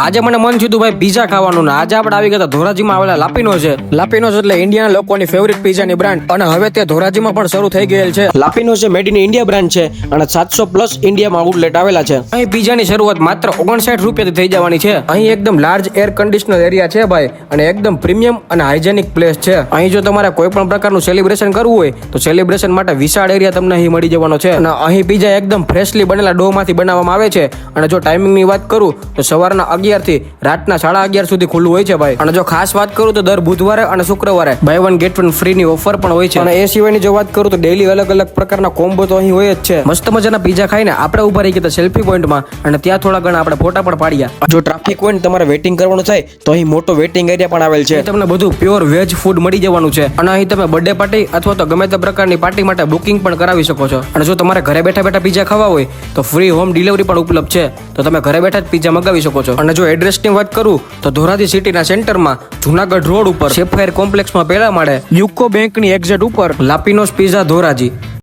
આજે મને મન થયું ભાઈ પીઝા ખાવાનું ને આજે આપણે આવી ગયા ધોરાજીમાં આવેલા લાપીનોઝ છે. લાપીનોઝ એટલે ઇન્ડિયાના લોકોની ફેવરિટ પીઝાની બ્રાન્ડ અને હવે તે ધોરાજીમાં પણ શરૂ થઈ ગયેલ છે. લાપીનોઝ એ મેડ ઇન ઇન્ડિયા બ્રાન્ડ છે અને 700+ ઇન્ડિયામાં આઉટલેટ આવેલા છે. અહીં પીઝાની શરૂઆત માત્ર 59 રૂપિયાથી થઈ જવાની છે. અહીં એકદમ લાર્જ એર કન્ડિશનર એરિયા છે ભાઈ અને એકદમ પ્રીમિયમ અને હાઇજેનિક પ્લેસ છે. અહીં જો તમારે કોઈ પણ પ્રકારનું સેલિબ્રેશન કરવું હોય તો સેલિબ્રેશન માટે વિશાળ એરિયા તમને અહીં મળી જવાનો છે. અને અહીં પીઝા એકદમ ફ્રેશલી બનેલા ડો માંથી બનાવવામાં આવે છે. અને જો ટાઈમિંગની વાત કરું તો સવારના 11 થી રાતના 11:30 સુધી ખુલ્લું હોય છે ભાઈ. અને જો ખાસ વાત કરું તો દર બુધવારે અને શુક્રવારે buy one get one free ની ઓફર પણ હોય છે. અને એ સિવાયની જો વાત કરું તો ડેઈલી અલગ અલગ પ્રકારના કોમ્બો તો અહીં હોય જ છે. મસ્ત મજાના પીઝા ખાઈને આપણે ઉભા રહી ગયા સેલ્ફી પોઈન્ટમાં અને ત્યાં થોડા ઘણા આપણે ફોટા પણ પાડ્યા. જો ટ્રાફિક હોય ને તમારે વેઇટિંગ કરવાનું થાય તો અહીં મોટો વેઇટિંગ એરિયા પણ આવેલ છે. તમને બધું પ્યોર વેજ ફૂડ મળી જવાનું છે. અને અહીં તમે બર્થડે પાર્ટી અથવા તો ગમે તે પ્રકારની પાર્ટી માટે બુકિંગ પણ કરાવી શકો છો. અને જો તમારે ઘરે બેઠા બેઠા પીઝા ખાવા હોય તો ફ્રી હોમ ડિલિવરી પણ ઉપલબ્ધ છે. તો તમે ઘરે બેઠા જ પીઝા મંગાવી શકો છો. અને જો એડ્રેસની વાત કરું તો ધોરાજી સિટીના સેન્ટરમાં જુનાગઢ રોડ ઉપર સેફાયર કોમ્પ્લેક્સમાં પહેલા માળે યુકો બેંકની એક્ઝેટ ઉપર લાપીનોઝ પીઝા ધોરાજી.